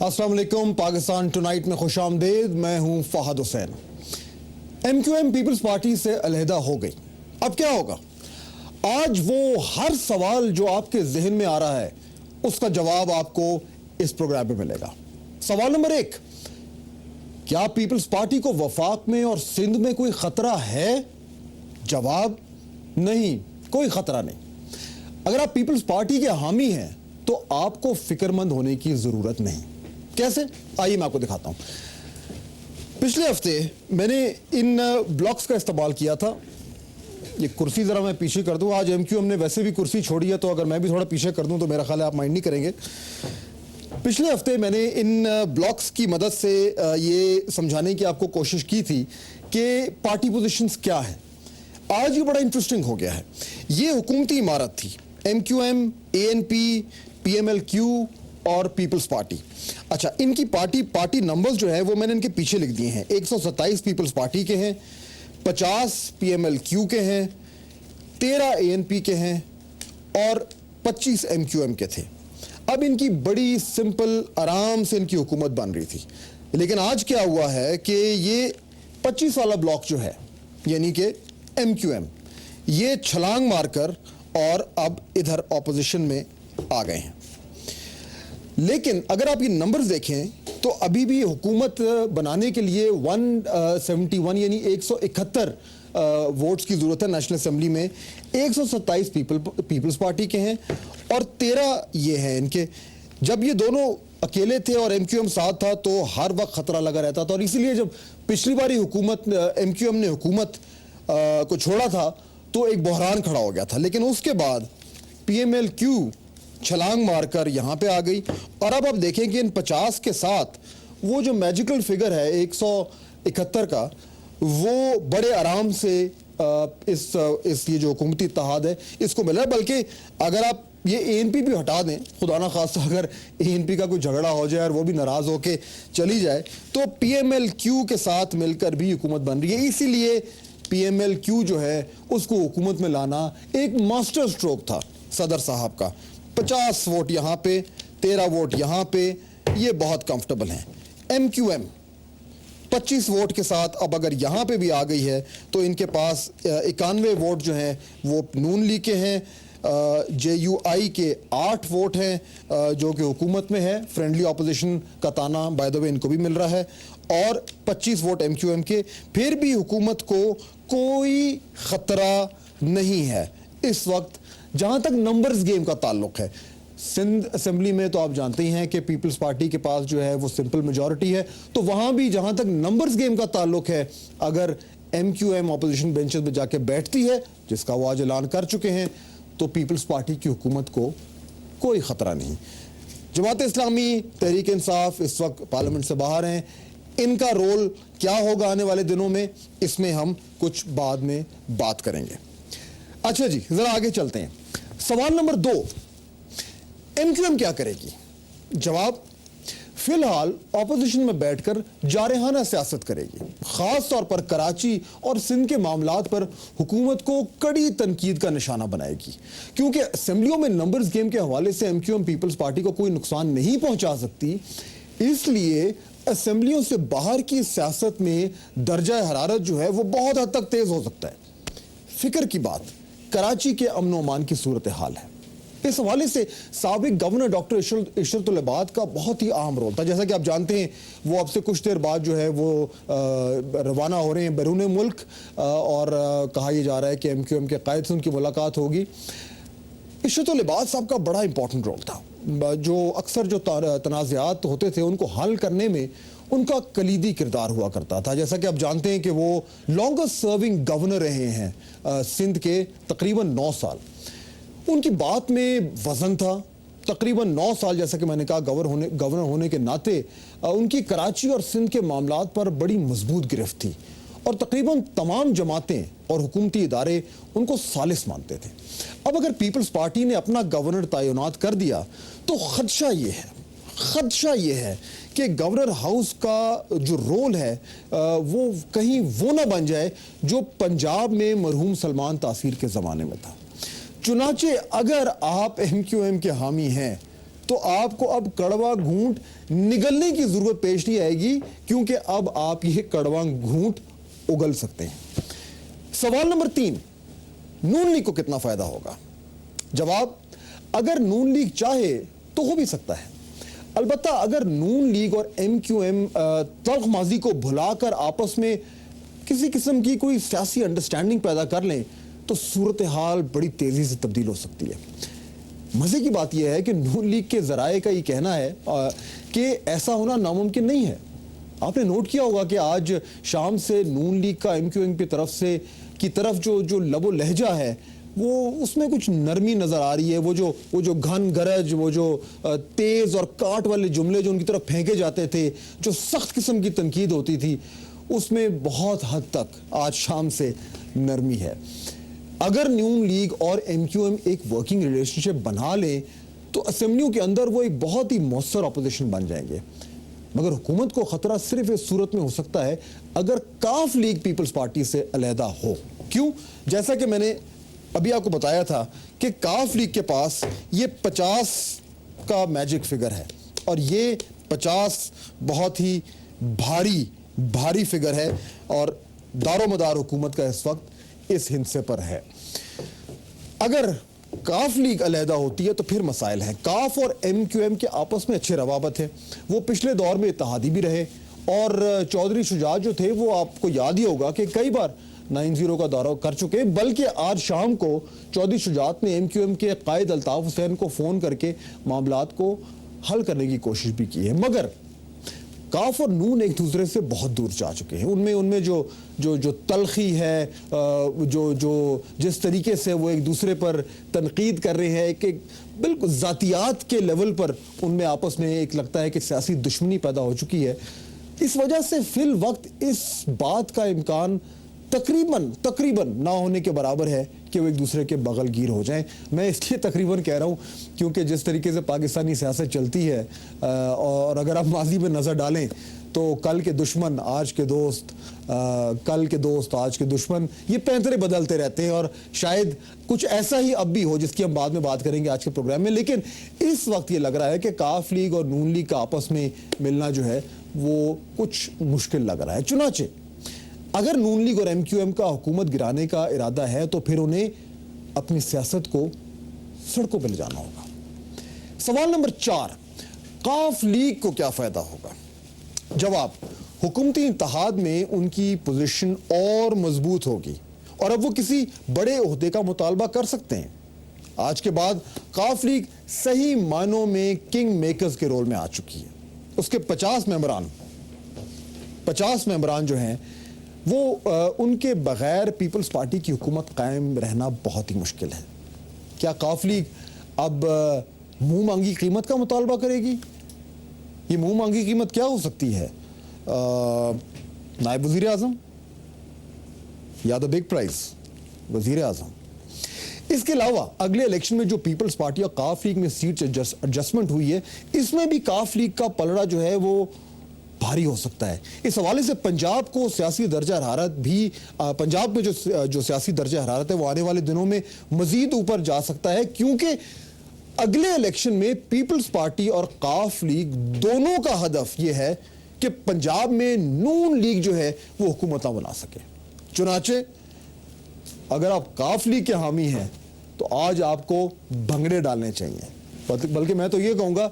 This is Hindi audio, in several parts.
अस्सलाम वालेकुम। पाकिस्तान टुनाइट में खुशामदीद। मैं हूं Fahad Hussain. MQM People's Party से अलहदा हो गई। अब क्या होगा? आज वो हर सवाल जो आपके जहन में आ रहा है उसका जवाब आपको इस प्रोग्राम में मिलेगा। सवाल नंबर 1, क्या पीपल्स पार्टी को वफाक में और सिंध में कोई खतरा है? जवाब नहीं, कोई खतरा नहीं। अगर आप पीपल्स पार्टी के हामी हैं तो आपको फिक्रमंद होने की जरूरत नहीं। कैसे? आइए मैं आपको दिखाता हूं। पिछले हफ्ते मैंने इन ब्लॉक्स का इस्तेमाल किया था। ये कुर्सी जरा मैं पीछे कर दूं। आज MQM ने वैसे भी कुर्सी छोड़ी है, तो अगर मैं भी थोड़ा पीछे कर दूं तो मेरा ख्याल है आप माइंड नहीं करेंगे। पिछले हफ्ते मैंने इन ब्लॉक्स की मदद से ये समझाने की आपको कोशिश की थी कि पार्टी पोजीशंस क्या है। आज ये बड़ा इंटरेस्टिंग हो गया है। ये हुकूमती इमारत थी, MQM, ANP, PMLQ और पीपल्स पार्टी। अच्छा, इनकी पार्टी नंबर्स जो है वो मैंने इनके पीछे लिख दिए हैं। 127 पीपल्स पार्टी के हैं, 50 PMLQ के हैं, 13 ANP के हैं और 25 MQM के थे। अब इनकी बड़ी सिंपल आराम से इनकी हुकूमत बन रही थी। लेकिन आज क्या हुआ है कि ये 25 वाला ब्लॉक जो है यानी कि MQM, ये छलांग मारकर और अब इधर ऑपोजिशन में आ गए हैं। लेकिन अगर आप ये नंबर्स देखें तो अभी भी हुकूमत बनाने के लिए 171 यानी 171 वोट्स की जरूरत है। नेशनल असेंबली में 127 पीपल्स पार्टी के हैं और 13 ये हैं इनके। जब ये दोनों अकेले थे और MQM साथ था तो हर वक्त खतरा लगा रहता था, और इसीलिए जब पिछली बारी हुकूमत MQM ने हुकूमत को छोड़ा था तो एक बहरान खड़ा हो गया था। लेकिन उसके बाद PMLQ छलांग मारकर यहां पे आ गई। और अब आप देखें कि इन 50 के साथ वो जो मैजिकल फिगर है 171 का, वो बड़े आराम से इस ये जो हुकूमती इत्तेहाद है इसको मिला। बल्कि अगर आप ये ANP भी हटा दें, खुदा ना खास्ता अगर ANP का कोई झगड़ा हो जाए और वो भी नाराज होके चली जाए, तो PMLQ के साथ मिलकर भी हुकूमत बन रही है। इसीलिए PMLQ जो है उसको हुकूमत में लाना एक मास्टर स्ट्रोक था सदर साहब का। 50 वोट यहां पे, 13 वोट यहां पे, ये बहुत कंफर्टेबल हैं। MQM 25 वोट के साथ अब अगर यहां पे भी आ गई है तो इनके पास 91 वोट जो हैं वो नून लीग के हैं। JUI के 8 वोट हैं जो कि हुकूमत में है। फ्रेंडली ऑपोजिशन का ताना बाय द वे इनको भी मिल रहा है। और 25 वोट MQM के। फिर भी हुकूमत को कोई खतरा नहीं है इस वक्त जहां तक नंबर्स गेम का ताल्लुक है। सिंध असेंबली में तो आप जानते ही हैं कि पीपल्स पार्टी के पास जो है वो सिंपल मेजॉरिटी है, तो वहां भी जहां तक नंबर्स गेम का ताल्लुक है, अगर MQM ऑपोजिशन बेंचेस पे जाके बैठती है, जिसका वो आज ऐलान कर चुके हैं, तो पीपल्स पार्टी की हुकूमत को कोई खतरा नहीं। जमात इस्लामी, तहरीक इंसाफ इस वक्त पार्लियामेंट से बाहर हैं। इनका रोल क्या होगा आने वाले दिनों में, इसमें हम कुछ बाद में बात करेंगे। अच्छा जी, जरा आगे चलते हैं। सवाल नंबर 2, MQM क्या करेगी? जवाब, फिलहाल ऑपोजिशन में बैठकर जारहाना सियासत करेगी। खास तौर पर कराची और सिंध के मामलात पर हुकूमत को कड़ी तनकीद का निशाना बनाएगी, क्योंकि असेंबलियों में नंबर्स गेम के हवाले से MQM पीपल्स पार्टी को कोई नुकसान नहीं पहुंचा सकती। इसलिए असेंबलियों से बाहर की सियासत में दर्जा हरारत जो है वो बहुत हद तक तेज हो सकता है। फिक्र की बात कराची के अमन व अमान की सूरत हाल है। इस हवाले से साबिक गवर्नर डॉक्टर इशरतुल इबाद का बहुत ही अहम रोल था। जैसा कि आप जानते हैं वो अब से कुछ देर बाद जो है वो रवाना हो रहे हैं बैरून मुल्क, और कहा यह जा रहा है कि MQM के कायद से उनकी मुलाकात होगी। इशरतुल इबाद साहब का बड़ा इंपॉर्टेंट रोल था। जो अक्सर जो तनाज़ात होते थे उनको हल करने में उनका कलीदी किरदार हुआ करता था। जैसा कि आप जानते हैं कि वो लॉन्गेस्ट सर्विंग गवर्नर रहे हैं सिंध के, तकरीबन 9 साल। उनकी बात में वजन था। तकरीबन 9 साल, जैसा कि मैंने कहा, गवर्नर होने के नाते उनकी कराची और सिंध के मामलात पर बड़ी मजबूत गिरफ्त थी, और तकरीबन तमाम जमातें और हुकूमती इदारे उनको सालिस मानते थे। अब अगर पीपल्स पार्टी ने अपना गवर्नर तैनात कर दिया तो खदशा ये है कि गवर्नर हाउस का जो रोल है वो कहीं वो ना बन जाए जो पंजाब में मरहूम सलमान तासीर के ज़माने में था। चुनाचे अगर आप MQM के हामी हैं तो आपको अब कड़वा घूंट निगलने की जरूरत पेश नहीं आएगी, क्योंकि अब आप ये कड़वा घूंट उगल सकते हैं। सवाल नंबर 3, नून लीग को कितना फायदा होगा? जवाब, अगर नून लीग चाहे तो हो भी सकता है। अलबत्ता अगर नून लीग और एमक्यूएम तल्ख माजी को भुलाकर आपस में किसी किस्म की कोई सियासी अंडरस्टैंडिंग पैदा कर लें तो सूरत हाल बड़ी तेजी से तब्दील हो सकती है। मजे की बात यह है कि नून लीग के जराए का ये कहना है कि ऐसा होना नामुमकिन नहीं है। आपने नोट किया होगा कि आज शाम से नून लीग का एमक्यूएम की तरफ जो लबो लहजा है वो उसमें कुछ नरमी नजर आ रही है। वो जो घन गरज, वो जो तेज और काट वाले जुमले जो उनकी तरफ फेंके जाते थे, जो सख्त किस्म की तनकीद होती थी, उसमें बहुत हद तक आज शाम से नरमी है। अगर नून लीग और एमक्यूएम एक वर्किंग रिलेशनशिप बना लें तो असेंबलियों के अंदर वो एक बहुत ही मौसर अपोजिशन बन जाएंगे। मगर हुकूमत को खतरा सिर्फ इस सूरत में हो सकता है अगर काफ लीग पीपल्स पार्टी से अलहदा हो। क्यों? जैसा कि मैंने अभी आपको बताया था कि काफ लीग के पास ये 50 का मैजिक फिगर है और ये 50 बहुत ही भारी फिगर है और दारोमदार हुकूमत का इस वक्त इस हिस्से पर है। अगर काफ लीग अलहदा होती है तो फिर मसाइल हैं। काफ और एमक्यूएम के आपस में अच्छे रवाबत है, वो पिछले दौर में इत्तेहादी भी रहे और चौधरी शुजात जो थे वो आपको याद ही होगा कि कई बार 9-0 का दौरा कर चुके। बल्कि आज शाम को चौधरी शुजात ने एमक्यूएम के कायद अल्ताफ हुसैन को फ़ोन करके मामलात को हल करने की कोशिश भी की है। मगर काफ और नून एक दूसरे से बहुत दूर जा चुके हैं। उनमें जो तलखी है, जो जिस तरीके से वो एक दूसरे पर तनकीद कर रहे हैं, कि बिल्कुल ज़ातियात के लेवल पर उनमें आपस में एक लगता है कि सियासी दुश्मनी पैदा हो चुकी है। इस वजह से फिल वक्त इस बात का इम्कान तकरीबन ना होने के बराबर है कि वो एक दूसरे के बगलगीर हो जाएं। मैं इसलिए तकरीबन कह रहा हूँ क्योंकि जिस तरीके से पाकिस्तानी सियासत चलती है और अगर आप माजी में नज़र डालें तो कल के दुश्मन आज के दोस्त, कल के दोस्त आज के दुश्मन, ये पैंतरे बदलते रहते हैं और शायद कुछ ऐसा ही अब भी हो जिसकी हम बाद में बात करेंगे आज के प्रोग्राम में। लेकिन इस वक्त ये लग रहा है कि काफ लीग और नून लीग का आपस में मिलना जो है वो कुछ मुश्किल लग रहा है। चुनाचे अगर नून लीग और एमक्यूएम का हुकूमत गिराने का इरादा है तो फिर उन्हें अपनी सियासत को सड़कों पर ले जाना होगा। सवाल नंबर 4, काफ लीग को क्या फायदा होगा? जवाब, हुकूमती इत्तेहाद में उनकी पोजीशन और मजबूत होगी और अब वो किसी बड़े ओहदे का मुतालबा कर सकते हैं। आज के बाद काफ लीग सही मायनों में किंग मेकर्स के रोल में आ चुकी है। उसके 50 मेंबरान जो हैं वो उनके बगैर पीपल्स पार्टी की हुकूमत कायम रहना बहुत ही मुश्किल है। क्या काफ लीग अब मुंह मांगी कीमत का मुतालबा करेगी? ये मुंह मांगी कीमत क्या हो सकती है? नायब वजीर आजम या द बिग प्राइज वजीर आजम। इसके अलावा अगले इलेक्शन में जो पीपल्स पार्टी और काफ लीग में सीट एडजस्टमेंट हुई है, इसमें भी काफ लीग का पलड़ा जो है वो भारी हो सकता है। इस हवाले से पंजाब को सियासी दर्जा हरारत भी, पंजाब में जो सियासी दर्जा हरारत है वो आने वाले दिनों में मजीद ऊपर जा सकता है, क्योंकि अगले इलेक्शन में पीपल्स पार्टी और काफ लीग दोनों का हदफ यह है कि पंजाब में नून लीग जो है वो हुकूमत बना सके। चुनाचे अगर आप काफ लीग के हामी हैं तो आज आपको भंगड़े डालने चाहिए, बल्कि मैं तो ये कहूंगा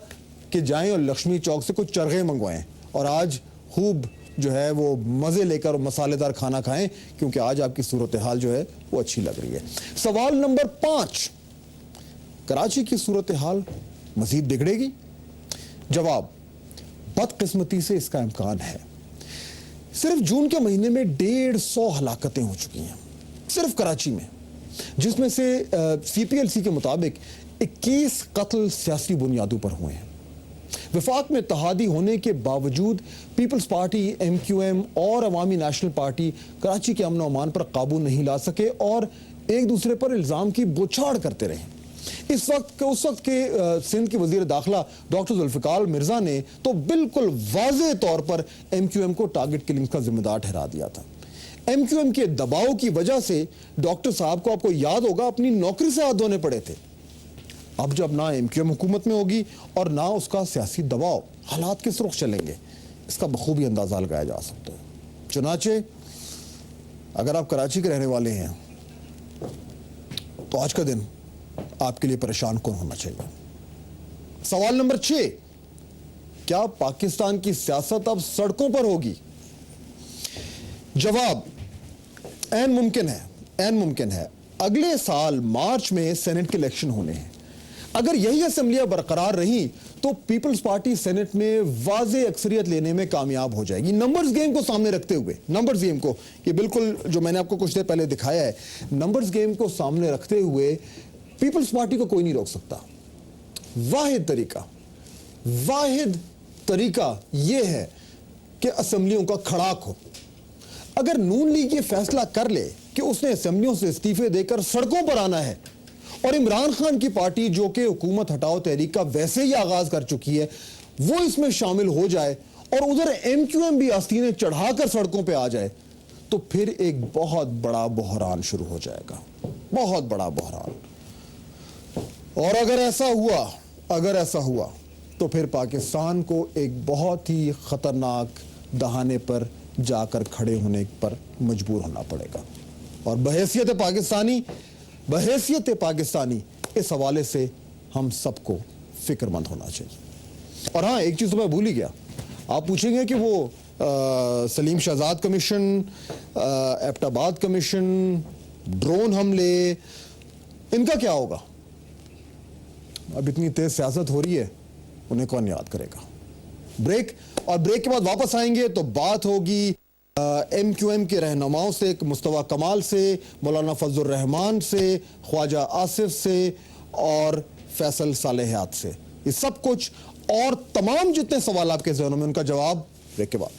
कि जाएं और लक्ष्मी चौक से कुछ चरखे मंगवाएं और आज खूब जो है वो मज़े लेकर मसालेदार खाना खाएं, क्योंकि आज आपकी सूरत हाल जो है वो अच्छी लग रही है। सवाल नंबर 5, कराची की सूरत हाल मजीद बिगड़ेगी? जवाब, बदकिस्मती से इसका इम्कान है। सिर्फ जून के महीने में 150 हलाकतें हो चुकी हैं सिर्फ कराची में, जिसमें से CPLC के मुताबिक 21 कत्ल सियासी बुनियादों पर हुए हैं। वफाक में इत्तेहादी होने के बावजूद पीपल्स पार्टी, MQM और अवामी नेशनल पार्टी कराची के अमन अमान पर काबू नहीं ला सके और एक दूसरे पर इल्ज़ाम की बौछार करते रहे। उस वक्त के सिंध के वजीर दाखिला डॉक्टर जुल्फ़िकार मिर्जा ने तो बिल्कुल वाज़ेह तौर पर MQM को टारगेट किलिंग का जिम्मेदार ठहरा दिया था। MQM के दबाव की वजह से डॉक्टर साहब को, आपको याद होगा, अपनी नौकरी से हाथ धोने पड़े थे। अब जब ना एमक्यूएम हुकूमत में होगी और ना उसका सियासी दबाव, हालात किस रुख चलेंगे, इसका बखूबी अंदाजा लगाया जा सकता है। चुनाचे अगर आप कराची के रहने वाले हैं तो आज का दिन आपके लिए परेशान कौन होना चाहिए। सवाल नंबर 6, क्या पाकिस्तान की सियासत अब सड़कों पर होगी? जवाब ऐन मुमकिन है। अगले साल मार्च में सेनेट के इलेक्शन होने हैं। अगर यही असेंबलियां बरकरार रही तो पीपल्स पार्टी सेनेट में वाज़े अक्सरियत लेने में कामयाब हो जाएगी। नंबर्स गेम को सामने रखते हुए, नंबर्स गेम को, ये बिल्कुल जो मैंने आपको कुछ देर पहले दिखाया है, नंबर्स गेम को सामने रखते हुए पीपल्स पार्टी को कोई नहीं रोक सकता। वाहिद तरीका यह है कि असेंबलियों का खड़ाक हो। अगर नून लीग ये फैसला कर ले कि उसने असेंबलियों से इस्तीफे देकर सड़कों पर आना है और इमरान खान की पार्टी जो कि हुकूमत हटाओ तहरीक का वैसे ही आगाज कर चुकी है वो इसमें शामिल हो जाए और उधर एमक्यूएम भी आस्तीनें चढ़ाकर सड़कों पर आ जाए, तो फिर एक बहुत बड़ा बहरान शुरू हो जाएगा, बहुत बड़ा बहरान। और अगर ऐसा हुआ तो फिर पाकिस्तान को एक बहुत ही खतरनाक दहाने पर जाकर खड़े होने पर मजबूर होना पड़ेगा। और बहैसियत पाकिस्तानी इस हवाले से हम सबको फिक्रमंद होना चाहिए। और हाँ, एक चीज तो मैं भूल ही गया, आप पूछेंगे कि वो Saleem Shahzad commission, Abbottabad commission, drone हमले, इनका क्या होगा? अब इतनी तेज सियासत हो रही है, उन्हें कौन याद करेगा। ब्रेक, और ब्रेक के बाद वापस आएंगे तो बात होगी एमक्यूएम के रहनुमाओं से, मुस्तफा कमाल से, मौलाना फजलुर रहमान से, ख्वाजा आसिफ से और फैसल सालेहात से। ये सब कुछ और तमाम जितने सवाल आपके ज़हनों में, उनका जवाब ब्रेक के बाद।